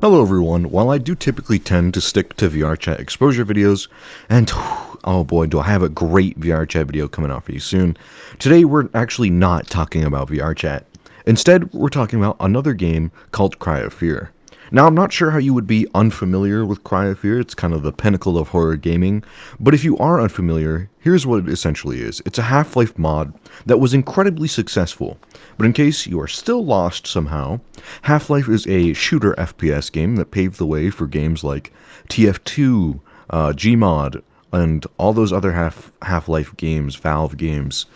Hello everyone, while I do typically tend to stick to VR chat exposure videos, and oh boy do I have a great VR chat video coming out for you soon, today we're actually not talking about VR chat. Instead, we're talking about another game called Cry of Fear. Now, I'm not sure how you would be unfamiliar with Cry of Fear, it's kind of the pinnacle of horror gaming, but if you are unfamiliar, here's what it essentially is. It's a Half-Life mod that was incredibly successful, but in case you are still lost somehow, Half-Life is a shooter FPS game that paved the way for games like TF2, Gmod, and all those other Half-Life games, Valve games.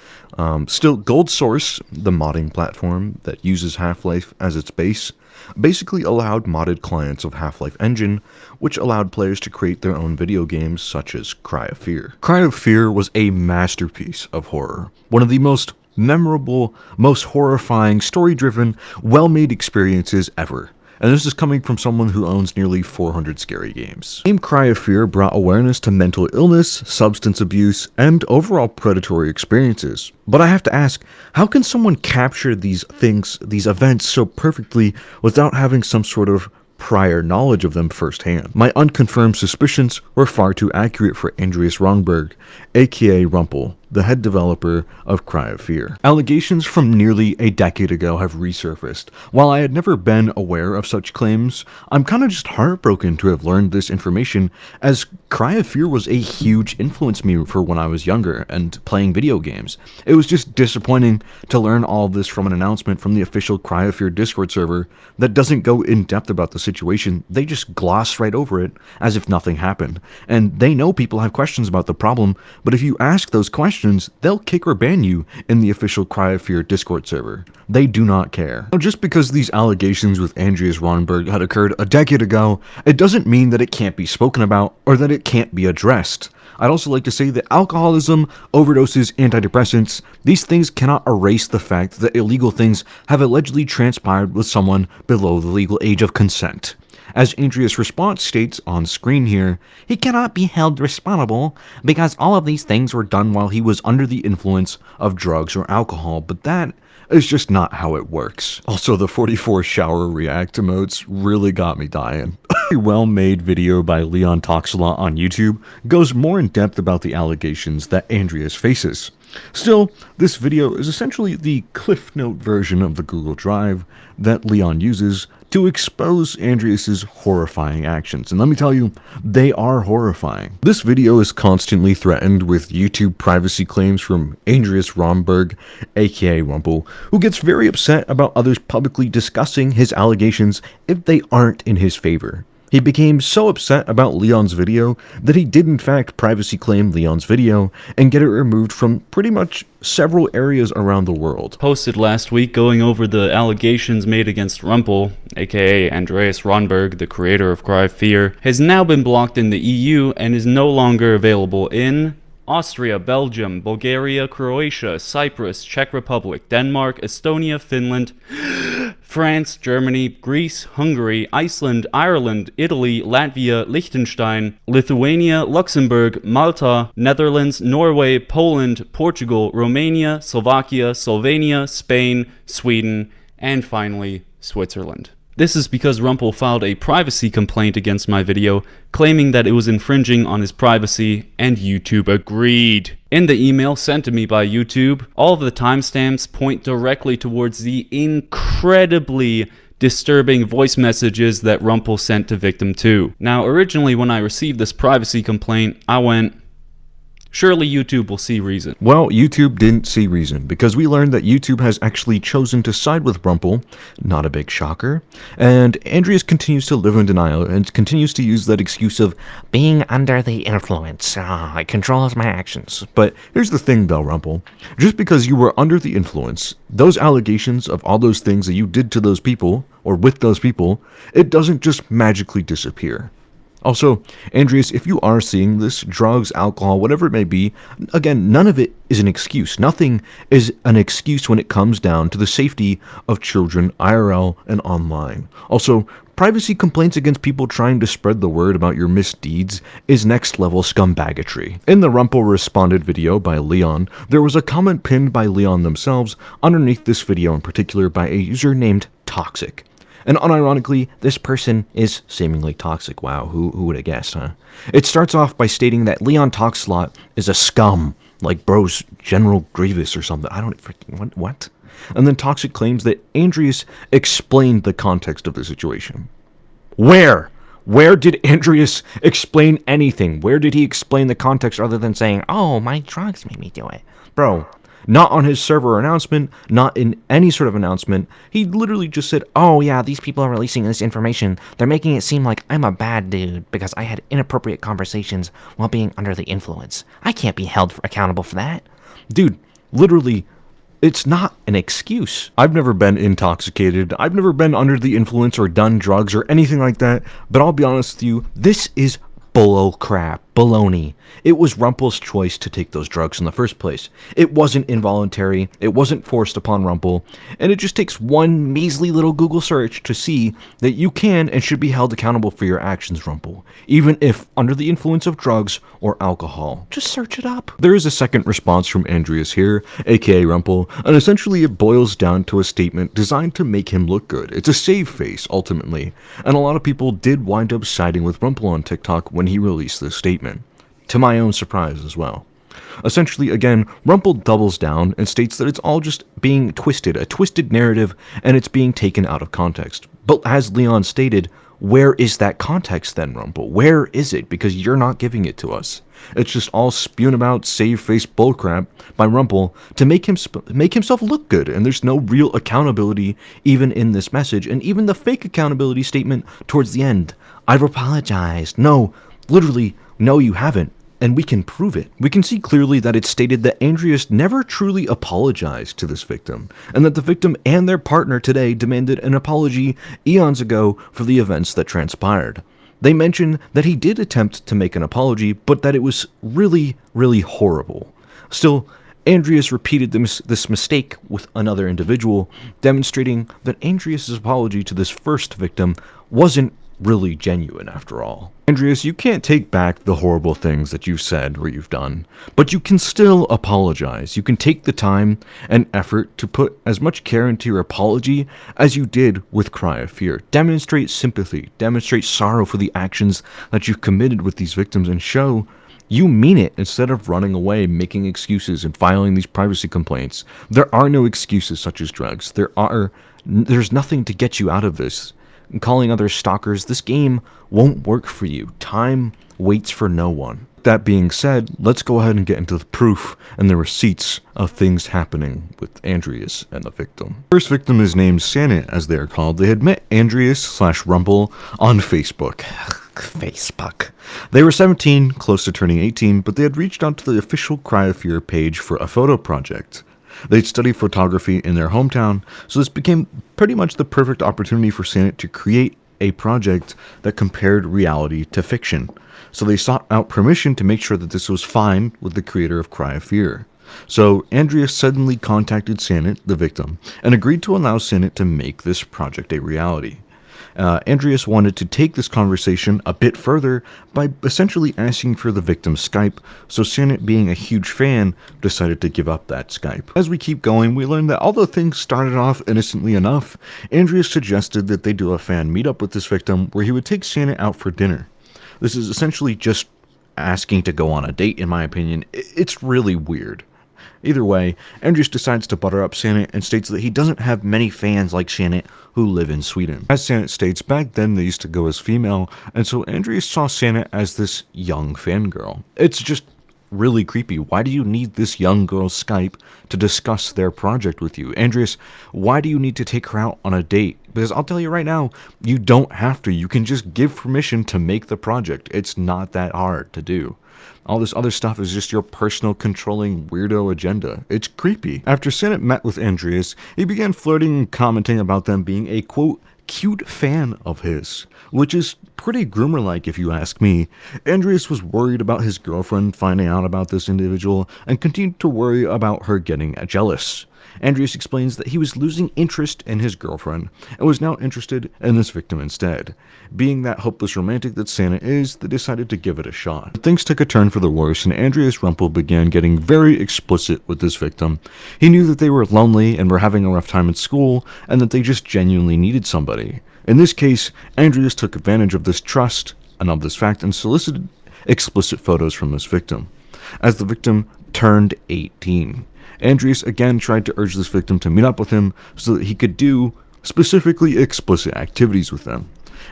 Still, Gold Source, the modding platform that uses Half-Life as its base, basically allowed modded clients of Half-Life Engine, which allowed players to create their own video games such as Cry of Fear. Cry of Fear was a masterpiece of horror, one of the most memorable, most horrifying, story-driven, well-made experiences ever. And this is coming from someone who owns nearly 400 scary games. The game Cry of Fear brought awareness to mental illness, substance abuse, and overall predatory experiences. But I have to ask, how can someone capture these things, these events so perfectly without having some sort of prior knowledge of them firsthand? My unconfirmed suspicions were far too accurate for Andreas Ronberg, aka Rumple, the head developer of Cry of Fear. Allegations from nearly a decade ago have resurfaced. While I had never been aware of such claims, I'm kinda just heartbroken to have learned this information, as Cry of Fear was a huge influence me for when I was younger and playing video games. It was just disappointing to learn all of this from an announcement from the official Cry of Fear Discord server that doesn't go in depth about the situation. They just gloss right over it as if nothing happened. And they know people have questions about the problem, but if you ask those questions, they'll kick or ban you in the official Cry of Fear Discord server. They do not care. Now, just because these allegations with Andreas Ronberg had occurred a decade ago, it doesn't mean that it can't be spoken about or that it can't be addressed. I'd also like to say that alcoholism, overdoses, antidepressants, these things cannot erase the fact that illegal things have allegedly transpired with someone below the legal age of consent. As Andreas' response states on screen here, he cannot be held responsible because all of these things were done while he was under the influence of drugs or alcohol, but that is just not how it works. Also, the 44 shower react emotes really got me dying. A well-made video by Leon Talks A Lot on YouTube goes more in depth about the allegations that Andreas faces. Still, this video is essentially the Cliff Note version of the Google Drive that Leon uses to expose Andreas' horrifying actions. And let me tell you, they are horrifying. This video is constantly threatened with YouTube privacy claims from Andreas Ronberg, aka Rumple, who gets very upset about others publicly discussing his allegations if they aren't in his favor. He became so upset about Leon's video that he did in fact privacy claim Leon's video and get it removed from pretty much several areas around the world. Posted last week going over the allegations made against Rumple, aka Andreas Ronberg, the creator of Cry of Fear, has now been blocked in the EU and is no longer available in Austria, Belgium, Bulgaria, Croatia, Cyprus, Czech Republic, Denmark, Estonia, Finland, France, Germany, Greece, Hungary, Iceland, Ireland, Italy, Latvia, Liechtenstein, Lithuania, Luxembourg, Malta, Netherlands, Norway, Poland, Portugal, Romania, Slovakia, Slovenia, Spain, Sweden, and finally, Switzerland. This is because Rumple filed a privacy complaint against my video, claiming that it was infringing on his privacy, and YouTube agreed. In the email sent to me by YouTube, all of the timestamps point directly towards the incredibly disturbing voice messages that Rumple sent to Victim 2. Now, originally when I received this privacy complaint, I went, surely YouTube will see reason. Well, YouTube didn't see reason, because we learned that YouTube has actually chosen to side with Rumple, not a big shocker, and Andreas continues to live in denial and continues to use that excuse of being under the influence. It controls my actions. But here's the thing though, Rumple. Just because you were under the influence, those allegations of all those things that you did to those people, or with those people, it doesn't just magically disappear. Also, Andreas, if you are seeing this, drugs, alcohol, whatever it may be, again, none of it is an excuse. Nothing is an excuse when it comes down to the safety of children IRL and online. Also, privacy complaints against people trying to spread the word about your misdeeds is next level scumbaggery. In the Rumple Responded video by Leon, there was a comment pinned by Leon themselves underneath this video in particular by a user named Toxic. And unironically, this person is seemingly toxic. Wow, who would have guessed, huh? It starts off by stating that Leon Toxlot is a scum, like bro's General Grievous or something. I don't freaking, what? And then Toxic claims that Andreas explained the context of the situation. Where? Where did Andreas explain anything? Where did he explain the context other than saying, oh, my drugs made me do it? Bro, not on his server announcement, not in any sort of announcement. He literally just said, oh yeah, these people are releasing this information. They're making it seem like I'm a bad dude because I had inappropriate conversations while being under the influence. I can't be held accountable for that. Dude, literally, it's not an excuse. I've never been intoxicated. I've never been under the influence or done drugs or anything like that. But I'll be honest with you, this is bull crap, baloney. It was Rumpel's choice to take those drugs in the first place. It wasn't involuntary, it wasn't forced upon Rumpel, and it just takes one measly little Google search to see that you can and should be held accountable for your actions, Rumpel, even if under the influence of drugs or alcohol. Just search it up. There is a second response from Andreas here, aka Rumpel, and essentially it boils down to a statement designed to make him look good. It's a save face, ultimately, and a lot of people did wind up siding with Rumpel on TikTok when he released this statement. To my own surprise as well. Essentially, again, Rumpel doubles down and states that it's all just being twisted, a twisted narrative, and it's being taken out of context. But as Leon stated, where is that context then, Rumpel? Where is it? Because you're not giving it to us. It's just all spewing about save-face bullcrap by Rumpel to make himself look good, and there's no real accountability even in this message, and even the fake accountability statement towards the end. I've apologized. No, literally, no, you haven't. And we can prove it. We can see clearly that it's stated that Andreas never truly apologized to this victim, and that the victim and their partner today demanded an apology eons ago for the events that transpired. They mention that he did attempt to make an apology, but that it was really, really horrible. Still, Andreas repeated this mistake with another individual, demonstrating that Andreas' apology to this first victim wasn't really genuine after all. Andreas, you can't take back the horrible things that you've said or you've done, but you can still apologize. You can take the time and effort to put as much care into your apology as you did with Cry of Fear. Demonstrate sympathy, demonstrate sorrow for the actions that you've committed with these victims, and show you mean it instead of running away, making excuses, and filing these privacy complaints. There are no excuses such as drugs. There's nothing to get you out of this. And calling others stalkers, this game won't work for you. Time waits for no one. That being said, let's go ahead and get into the proof and the receipts of things happening with Andreas and the victim. First victim is named Sanit, as they are called. They had met Andreas/Rumpel on Facebook. Facebook. They were 17, close to turning 18, but they had reached out to the official Cry of Fear page for a photo project. They'd studied photography in their hometown, so this became pretty much the perfect opportunity for Sanit to create a project that compared reality to fiction. So they sought out permission to make sure that this was fine with the creator of Cry of Fear. So Andreas suddenly contacted Sanit, the victim, and agreed to allow Sanit to make this project a reality. Andreas wanted to take this conversation a bit further by essentially asking for the victim's Skype, so Sanit, being a huge fan, decided to give up that Skype. As we keep going, we learn that although things started off innocently enough, Andreas suggested that they do a fan meetup with this victim where he would take Sanit out for dinner. This is essentially just asking to go on a date, in my opinion. It's really weird. Either way, Andreas decides to butter up Sanit and states that he doesn't have many fans like Sanit who live in Sweden. As Sanit states, back then they used to go as female, and so Andreas saw Sanit as this young fangirl. It's just really creepy. Why do you need this young girl's Skype to discuss their project with you? Andreas, why do you need to take her out on a date? Because I'll tell you right now, you don't have to. You can just give permission to make the project. It's not that hard to do. All this other stuff is just your personal controlling weirdo agenda. It's creepy. After Sanit met with Andreas, he began flirting and commenting about them being a, quote, cute fan of his, which is pretty groomer-like if you ask me. Andreas was worried about his girlfriend finding out about this individual and continued to worry about her getting jealous. Andreas explains that he was losing interest in his girlfriend and was now interested in this victim instead. Being that hopeless romantic that Sanit is, they decided to give it a shot. But things took a turn for the worse, and Andreas Rumpel began getting very explicit with this victim. He knew that they were lonely and were having a rough time at school, and that they just genuinely needed somebody. In this case, Andreas took advantage of this trust and of this fact and solicited explicit photos from his victim. As the victim turned 18, Andreas again tried to urge this victim to meet up with him so that he could do specifically explicit activities with them.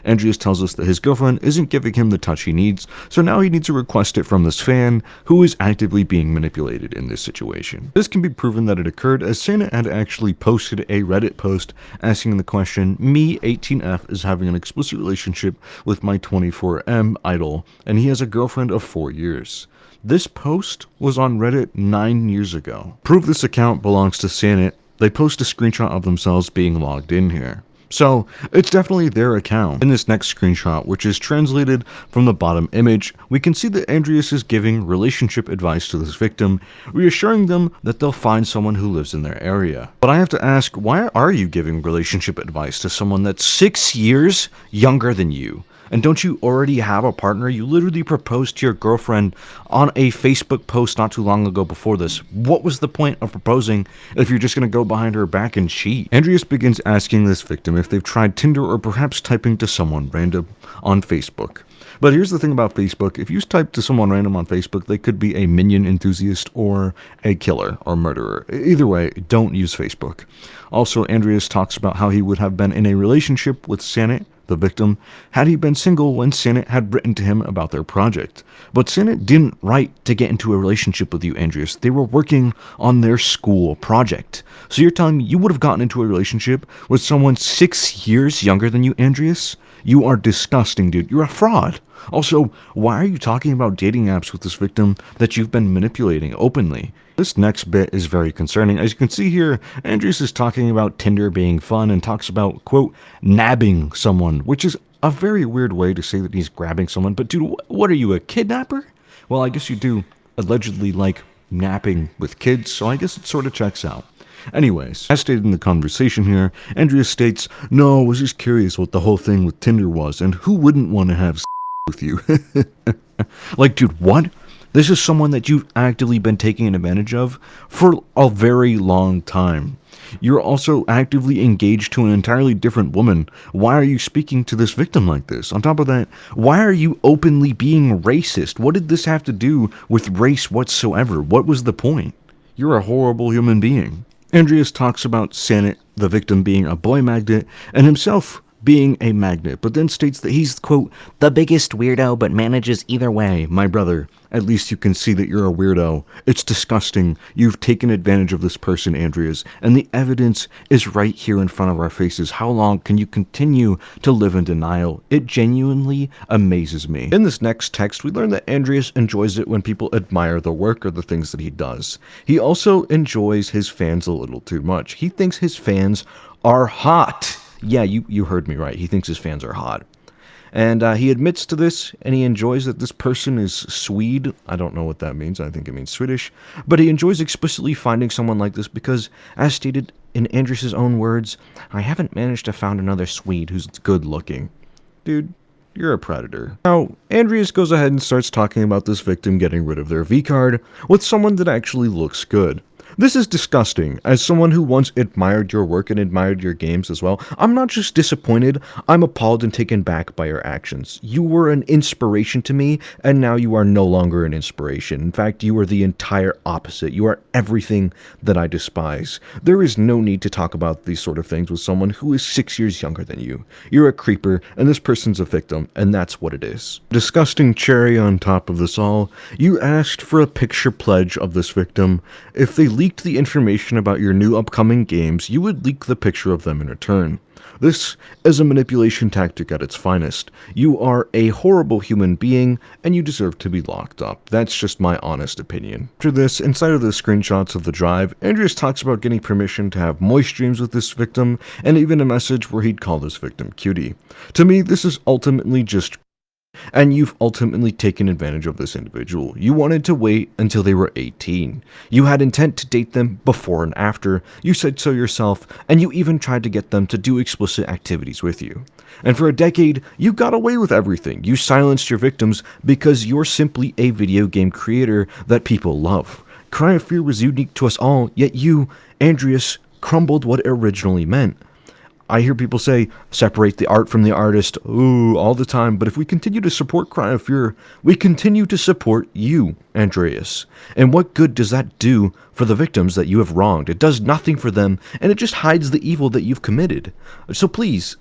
Andreas tells us that his girlfriend isn't giving him the touch he needs, so now he needs to request it from this fan who is actively being manipulated in this situation. This can be proven that it occurred as Santa had actually posted a Reddit post asking the question, "Me, 18F, is having an explicit relationship with my 24M idol, and he has a girlfriend of 4 years." This post was on Reddit 9 years ago. Prove this account belongs to Santa. They post a screenshot of themselves being logged in here. So, it's definitely their account. In this next screenshot, which is translated from the bottom image, we can see that Andreas is giving relationship advice to this victim, reassuring them that they'll find someone who lives in their area. But I have to ask, why are you giving relationship advice to someone that's 6 years younger than you? And don't you already have a partner? You literally proposed to your girlfriend on a Facebook post not too long ago before this. What was the point of proposing if you're just going to go behind her back and cheat? Andreas begins asking this victim if they've tried Tinder or perhaps typing to someone random on Facebook. But here's the thing about Facebook. If you type to someone random on Facebook, they could be a minion enthusiast or a killer or murderer. Either way, don't use Facebook. Also, Andreas talks about how he would have been in a relationship with Santa, the victim, had he been single when Santa had written to him about their project. But Santa didn't write to get into a relationship with you, Andreas. They were working on their school project. So you're telling me you would have gotten into a relationship with someone 6 years younger than you, Andreas? You are disgusting, dude. You're a fraud. Also, why are you talking about dating apps with this victim that you've been manipulating openly? This next bit is very concerning. As you can see here, Andreas is talking about Tinder being fun and talks about, quote, nabbing someone, which is a very weird way to say that he's grabbing someone. But dude, what are you, a kidnapper? Well, I guess you do allegedly like napping with kids, so I guess it sort of checks out. Anyways, as stated in the conversation here, Andreas states, "No, I was just curious what the whole thing with Tinder was, and who wouldn't want to have with you?" Like, dude, what? This is someone that you've actively been taking advantage of for a very long time. You're also actively engaged to an entirely different woman. Why are you speaking to this victim like this? On top of that, why are you openly being racist? What did this have to do with race whatsoever? What was the point? You're a horrible human being. Andreas talks about Santa, the victim, being a boy magnet, and himself being a magnet, but then states that he's, quote, the biggest weirdo but manages either way. My brother, at least you can see that you're a weirdo. It's disgusting. You've taken advantage of this person, Andreas, and the evidence is right here in front of our faces. How long can you continue to live in denial? It genuinely amazes me. In this next text, we learn that Andreas enjoys it when people admire the work or the things that he does. He also enjoys his fans a little too much. He thinks his fans are hot. Yeah, you heard me right. He thinks his fans are hot. And he admits to this, and he enjoys that this person is Swede. I don't know what that means. I think it means Swedish. But he enjoys explicitly finding someone like this because, as stated in Andreas' own words, "I haven't managed to find another Swede who's good looking." Dude, you're a predator. Now, Andreas goes ahead and starts talking about this victim getting rid of their V-card with someone that actually looks good. This is disgusting. As someone who once admired your work and admired your games as well, I'm not just disappointed, I'm appalled and taken back by your actions. You were an inspiration to me, and now you are no longer an inspiration. In fact, you are the entire opposite. You are everything that I despise. There is no need to talk about these sort of things with someone who is 6 years younger than you. You're a creeper, and this person's a victim, and that's what it is. Disgusting cherry on top of this all, you asked for a picture pledge of this victim. If they leaked the information about your new upcoming games, you would leak the picture of them in return. This is a manipulation tactic at its finest. You are a horrible human being, and you deserve to be locked up. That's just my honest opinion. After this, inside of the screenshots of the drive, Andreas talks about getting permission to have moist dreams with this victim, and even a message where he'd call this victim cutie. To me, this is ultimately just, and you've ultimately taken advantage of this individual. You wanted to wait until they were 18. You had intent to date them before and after. You said so yourself, and you even tried to get them to do explicit activities with you. And for a decade, you got away with everything. You silenced your victims because you're simply a video game creator that people love. Cry of Fear was unique to us all, yet you, Andreas, crumbled what it originally meant. I hear people say, separate the art from the artist, ooh, all the time, but if we continue to support Cry of Fear, we continue to support you, Andreas. And what good does that do for the victims that you have wronged? It does nothing for them, and it just hides the evil that you've committed. So please,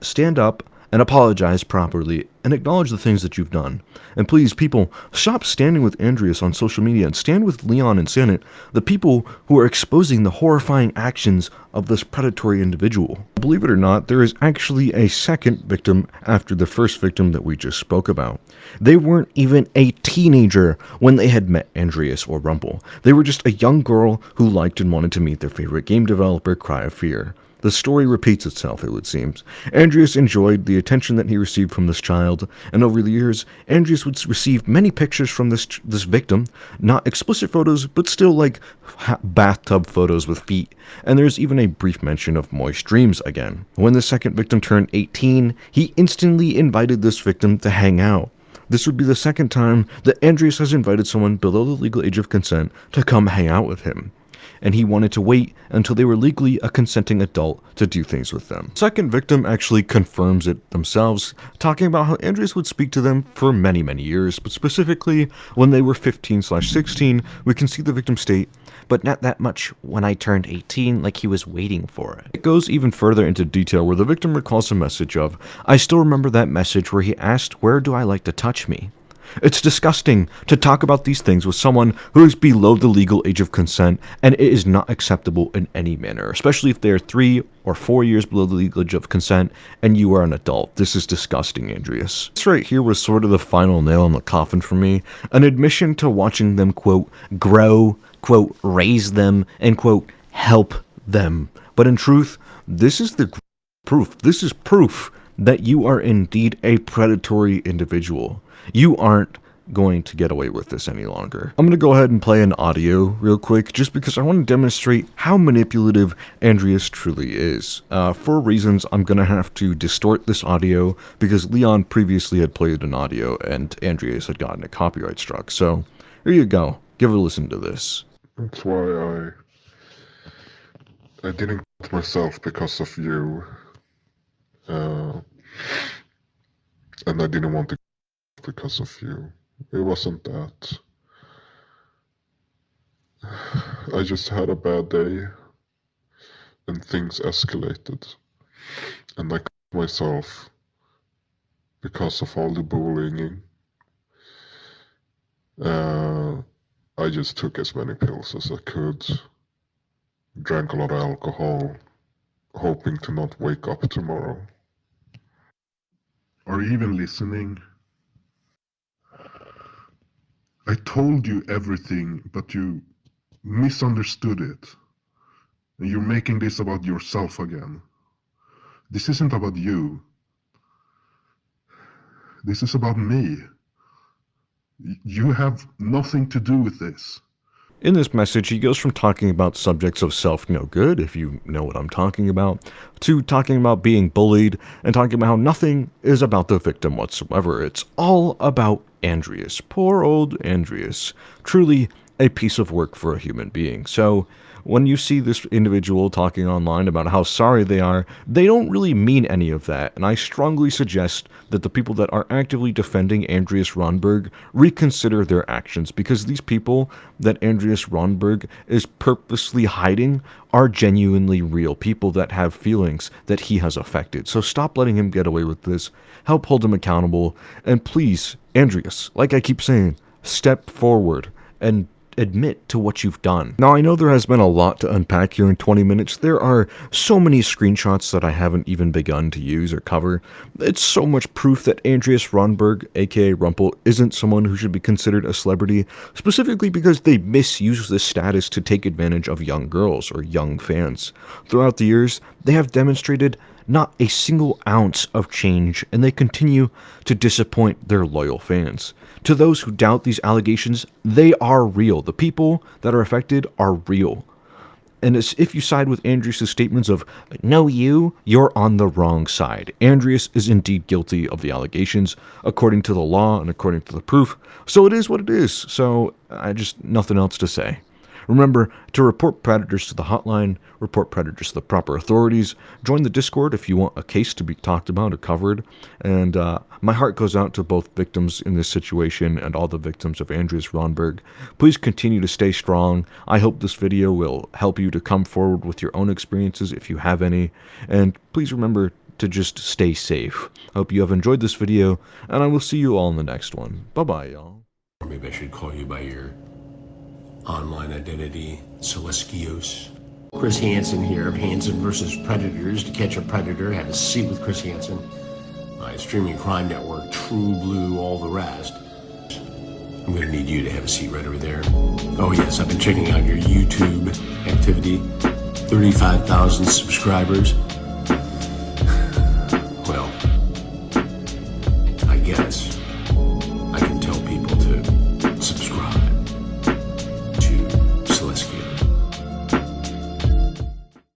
stand up and apologize properly and acknowledge the things that you've done. And please, people, stop standing with Andreas on social media and stand with Leon and Senate, the people who are exposing the horrifying actions of this predatory individual. Believe it or not, there is actually a second victim after the first victim that we just spoke about. They weren't even a teenager when they had met Andreas or Rumple. They were just a young girl who liked and wanted to meet their favorite game developer, Cry of Fear. The story repeats itself, it would seem. Andreas enjoyed the attention that he received from this child, and over the years, Andreas would receive many pictures from this victim, not explicit photos, but still like bathtub photos with feet, and there's even a brief mention of moist dreams again. When the second victim turned 18, he instantly invited this victim to hang out. This would be the second time that Andreas has invited someone below the legal age of consent to come hang out with him, and he wanted to wait until they were legally a consenting adult to do things with them. Second victim actually confirms it themselves, talking about how Andreas would speak to them for many, many years, but specifically when they were 15/16, we can see the victim state, "But not that much when I turned 18, like he was waiting for it." It goes even further into detail where the victim recalls a message of, "I still remember that message where he asked, 'Where do I like to touch me?'" It's disgusting to talk about these things with someone who is below the legal age of consent, and it is not acceptable in any manner, especially if they are 3 or 4 years below the legal age of consent and you are an adult. This is disgusting, Andreas. This right here was sort of the final nail in the coffin for me, an admission to watching them, quote, grow, quote, raise them, and, quote, help them. But in truth, this is the proof. This is proof that you are indeed a predatory individual. You aren't going to get away with this any longer. I'm going to go ahead and play an audio real quick just because I want to demonstrate how manipulative Andreas truly is. For reasons, I'm going to have to distort this audio because Leon previously had played an audio and Andreas had gotten a copyright struck. So here you go. Give a listen to this. That's why I didn't cut myself because of you. And I didn't want to because of you. It wasn't that. I just had a bad day and things escalated. And I cut myself because of all the bullying. I just took as many pills as I could, drank a lot of alcohol, hoping to not wake up tomorrow. Are you even listening? I told you everything, but you misunderstood it. And you're making this about yourself again. This isn't about you. This is about me. You have nothing to do with this. In this message, he goes from talking about subjects of self-no-good, if you know what I'm talking about, to talking about being bullied, and talking about how nothing is about the victim whatsoever. It's all about Andreas. Poor old Andreas. Truly a piece of work for a human being. So when you see this individual talking online about how sorry they are, they don't really mean any of that, and I strongly suggest that the people that are actively defending Andreas Ronberg reconsider their actions, because these people that Andreas Ronberg is purposely hiding are genuinely real people that have feelings that he has affected. So stop letting him get away with this, help hold him accountable, and please, Andreas, like I keep saying, step forward and admit to what you've done. Now, I know there has been a lot to unpack here in 20 minutes. There are so many screenshots that I haven't even begun to use or cover. It's so much proof that Andreas Ronberg, aka Rumple, isn't someone who should be considered a celebrity, specifically because they misuse this status to take advantage of young girls or young fans. Throughout the years, they have demonstrated not a single ounce of change, and they continue to disappoint their loyal fans. To those who doubt these allegations, they are real. The people that are affected are real. And as if you side with Andreas' statements of, no you're on the wrong side. Andreas is indeed guilty of the allegations, according to the law and according to the proof. So it is what it is. So nothing else to say. Remember to report predators to the hotline, report predators to the proper authorities, join the Discord if you want a case to be talked about or covered, and my heart goes out to both victims in this situation and all the victims of Andreas Ronberg. Please continue to stay strong. I hope this video will help you to come forward with your own experiences if you have any, and please remember to just stay safe. I hope you have enjoyed this video, and I will see you all in the next one. Bye-bye, y'all. Or maybe I should call you by your online identity, Sileskios. Chris Hansen here of Hansen versus Predators. To catch a predator, have a seat with Chris Hansen. My streaming crime network, True Blue, all the rest. I'm gonna need you to have a seat right over there. Oh yes, I've been checking out your YouTube activity. 35,000 subscribers.